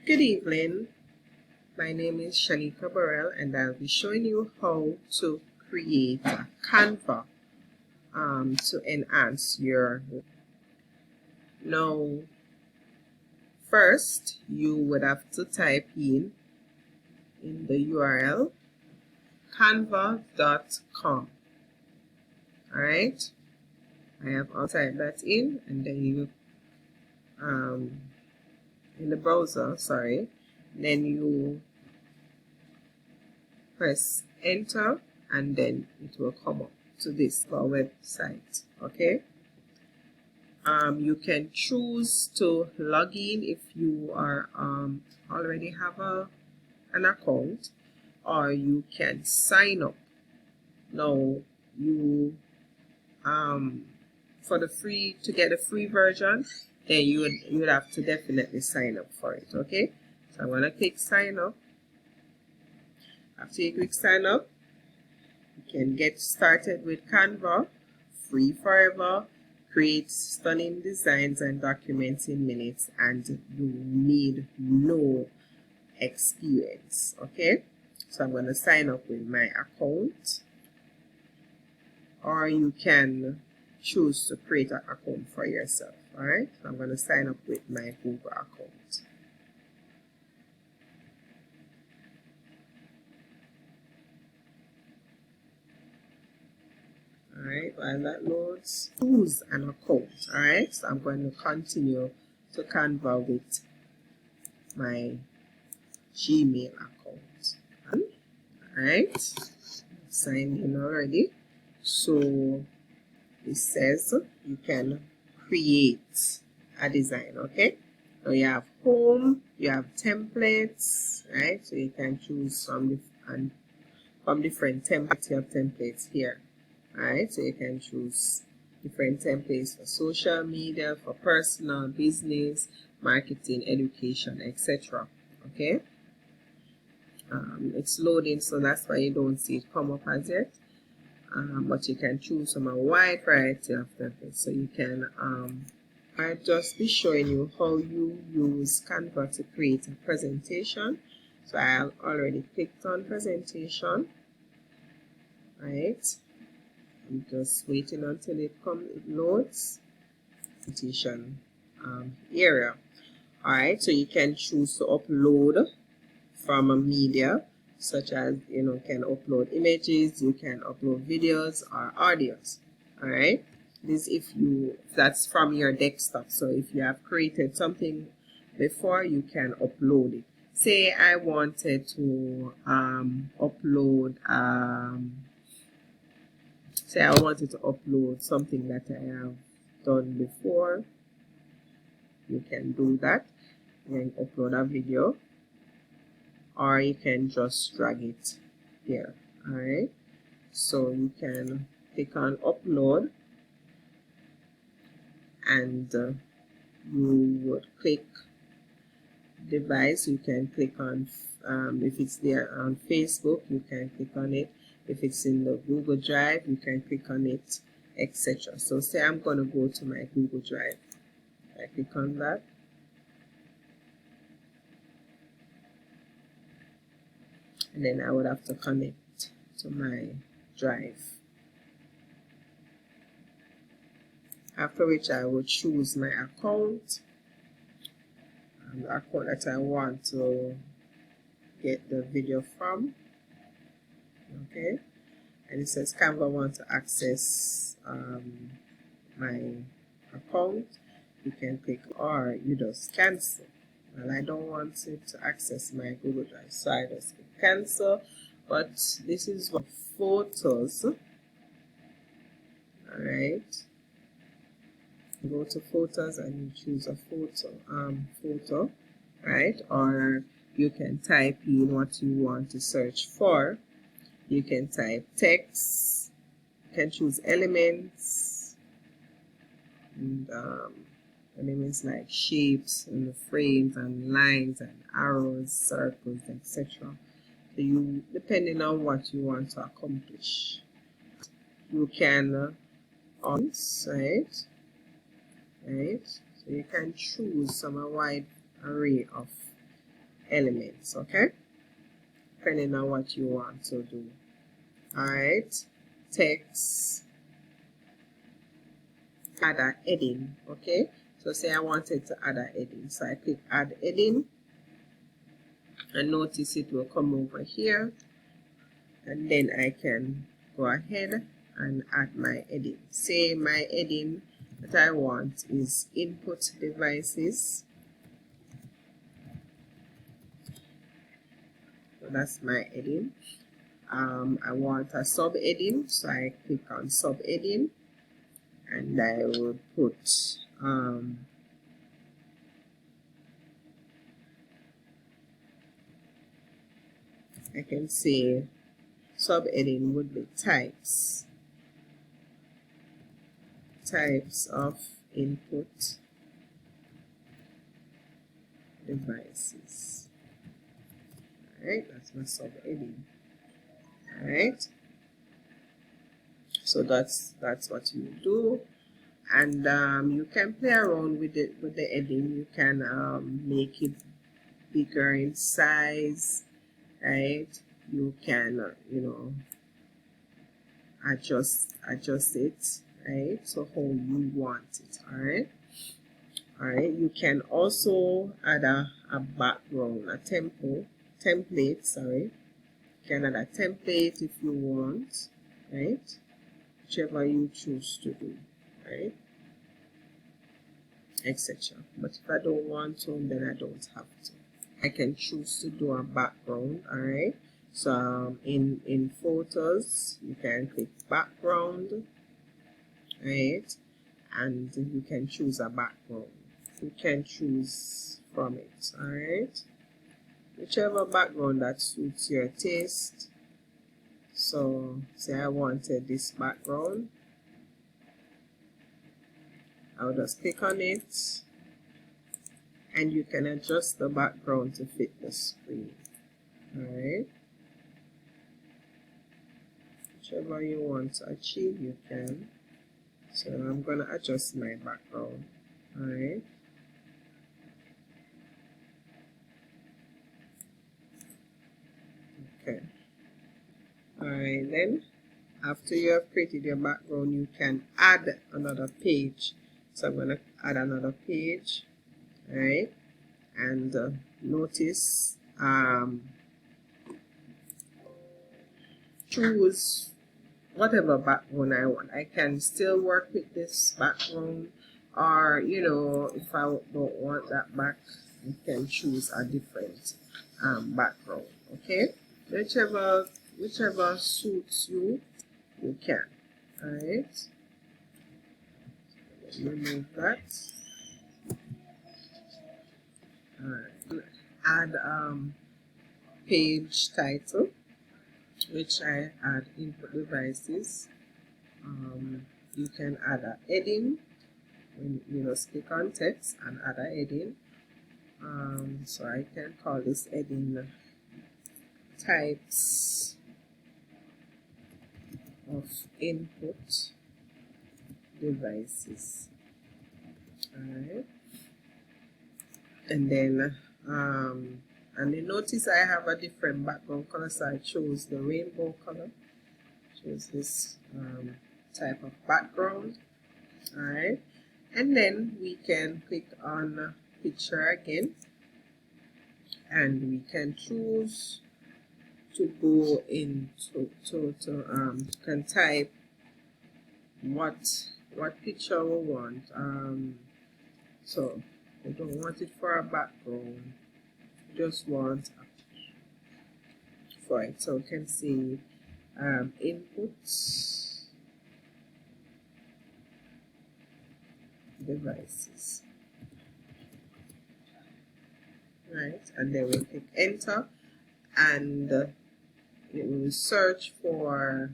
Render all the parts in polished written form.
Good evening, my name is Shanika Burrell and I'll be showing you how to create a Canva to enhance your. Now, first you would have to type in the URL canva.com. Alright, I have all typed that in, and then you in the browser, then you press enter and then it will come up to this website. Okay, you can choose to log in if you are already have an account, or you can sign up. Now you for the free, to get the free version, then you would have to definitely sign up for it. Okay, so I'm gonna click sign up. After you click sign up, you can get started with Canva, free forever, create stunning designs and documents in minutes, and you need no experience. Okay, so I'm going to sign up with my account, or you can choose to create an account for yourself. Alright, so I'm going to sign up with my Google account. Alright, while that loads, choose an account. Alright, so I'm going to continue to Canva with my Gmail account. Alright, signed in already. So it says you can create a design. Okay, so you have home, you have templates, right? So you can choose from different templates. You have templates here. Alright, so you can choose different templates for social media, for personal, business, marketing, education, etc. Okay, it's loading, so that's why you don't see it come up as yet. But you can choose from a wide variety of templates. So you can I'll just be showing you how you use Canva to create a presentation. So I already clicked on presentation. Right, I'm just waiting until it loads. Presentation area. Alright, so you can choose to upload from a media, such as, can upload images, you can upload videos or audios. Alright, this if that's from your desktop. So if you have created something before, you can upload it. Say I wanted to upload something that I have done before. You can do that. You can upload a video, or you can just drag it here. Alright, so you can click on upload, and you would click device. You can click on if it's there on Facebook, you can click on it. If it's in the Google Drive, you can click on it, etc. So say I'm going to go to my Google Drive. I click on that. And then I would have to connect to my drive. After which I will choose my account, the account that I want to get the video from. Okay, and it says Canva wants to access my account. You can click, or you just cancel. Well, I don't want it to access my Google Drive, so I just click cancel. But this is what photos. Alright, go to photos and you choose a photo, right? Or you can type in what you want to search for. You can type text, you can choose elements, and elements like shapes and frames and lines and arrows, circles, etc. So you, depending on what you want to accomplish, you can on right. So you can choose from a wide array of elements, okay, depending on what you want to do. All right, text, add a heading. Okay, so say I wanted to add a heading, so I click add heading, and notice it will come over here, and then I can go ahead and add my heading. Say my heading that I want is input devices. So that's my heading. I want a subheading, so I click on subheading, and I will put I can say subheading would be types of input devices. Alright, that's my subheading. Alright, so that's what you do, and you can play around with it with the heading. You can make it bigger in size, right? You can you know, adjust it, right? So how you want it. Alright, you can also add a background, a template, sorry. You can add a template if you want, right? Whichever you choose to do, right? Etc. But if I don't want to, then I don't have to. I can choose to do a background, alright? So in photos, you can click background, right? And you can choose a background. You can choose from it, alright? Whichever background that suits your taste. So say I wanted this background, I'll just click on it, and you can adjust the background to fit the screen. Alright, whichever you want to achieve, you can. So I'm going to adjust my background. Alright, okay. Alright, then after you have created your background, you can add another page. So I'm going to add another page, right? And notice, choose whatever background I want. I can still work with this background, or you know, if I don't want that back, you can choose a different background. Okay, whichever suits you, you can. Alright, remove that. Alright, add page title, which I add input devices. You can add a heading, when you just click on text and add a heading. So I can call this heading types of input devices. Alright, and then notice I have a different background color, so I chose the rainbow color. Choose this type of background. Alright, and then we can click on picture again, and we can choose to go into can type what picture we want. So I don't want it for a background, just want for it. So you can see inputs devices, right? And then we click enter, and it will search for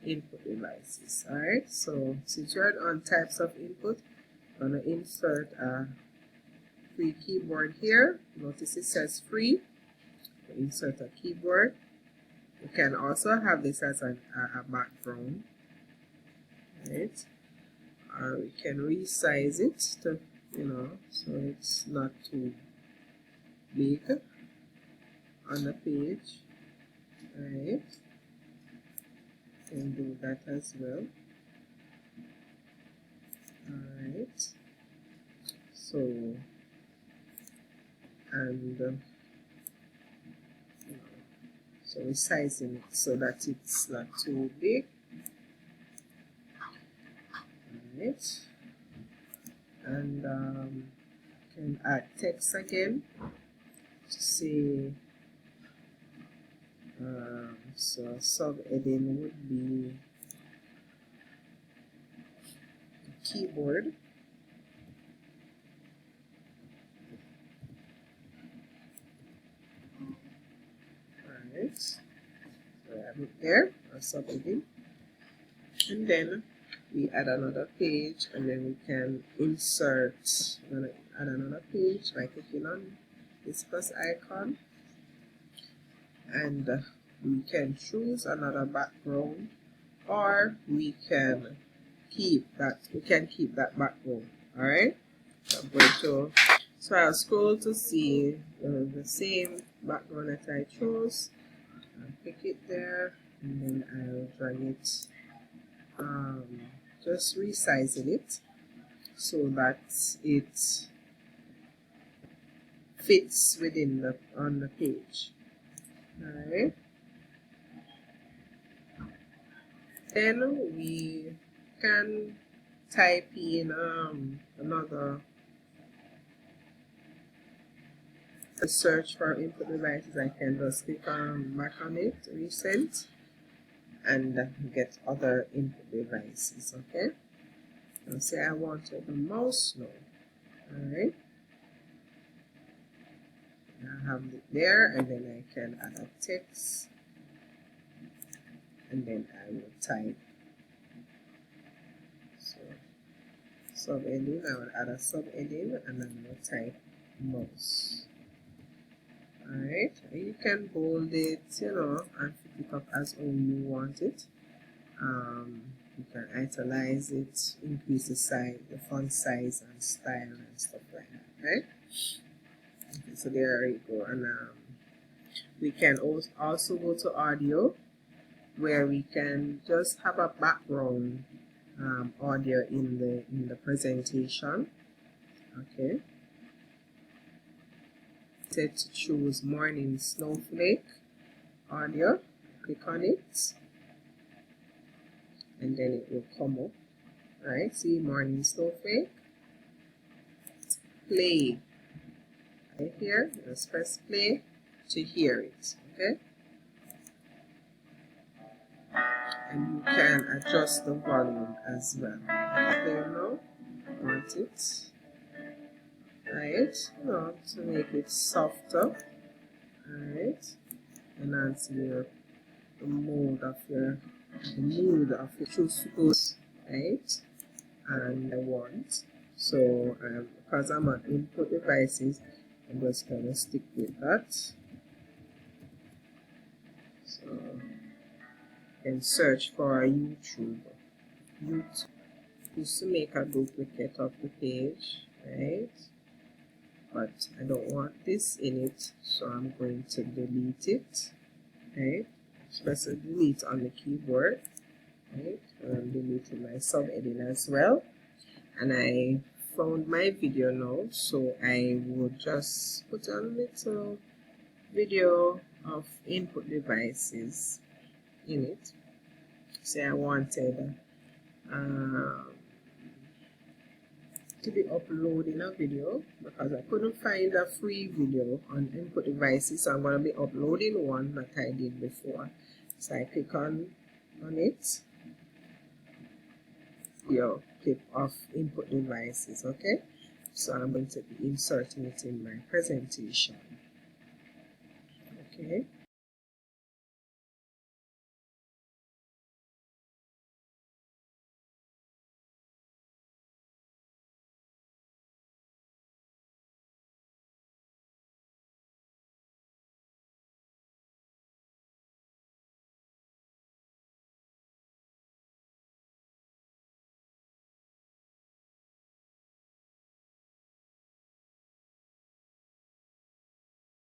input devices. Alright, so since you're on types of input, I'm going to insert a free keyboard here. Notice it says free. Insert a keyboard. You can also have this as a background, right? Or we can resize it to, you know, so it's not too big. on the page. Right, can do that as well. Alright, so and so we're sizing it so that it's not too big. Alright, and can add text again to say so sub-heading would be keyboard. Alright, so I have it there, our sub-heading, and then we add another page, and then we can insert, we're going to add another page by clicking on this plus icon, and we can choose another background, or we can keep that background. All right, so I'm going to, so I'll scroll to see the same background that I chose. I'll pick it there, and then I'll drag it, just resizing it so that it fits within the on the page. Alright, then we can type in another search for input devices. I can just click back on it, recent, and get other input devices. Okay, and say I want the mouse now. Alright, I have it there, and then I can add a text, and then I will type. So sub-heading, I will add a sub-heading, and then I will type mouse. Alright, you can bold it, and fit it up as how you want it. You can italize it, increase the size, the font size and style and stuff like that, right? Okay, so there you go. And we can also go to audio, where we can just have a background audio in the presentation. Okay, set to choose morning snowflake audio. Click on it, and then it will come up. Right, see morning snowflake. Play. Right here, just press play to hear it. Okay, and you can adjust the volume as well. Play now. Want it, right? To make it softer. Alright, enhance the mood of your choose, right? And I want, so because I'm on input devices, I'm just gonna stick with that. So you can search for YouTube just to make a duplicate of the page, right? But I don't want this in it, so I'm going to delete it. Right, press delete on the keyboard. Right, I'm deleting my sub-heading as well, and I found my video now, so I would just put a little video of input devices in it. Say I wanted to be uploading a video, because I couldn't find a free video on input devices, so I'm going to be uploading one that I did before. So I click on it, your clip of input devices. Okay, so I'm going to be inserting it in my presentation. Okay,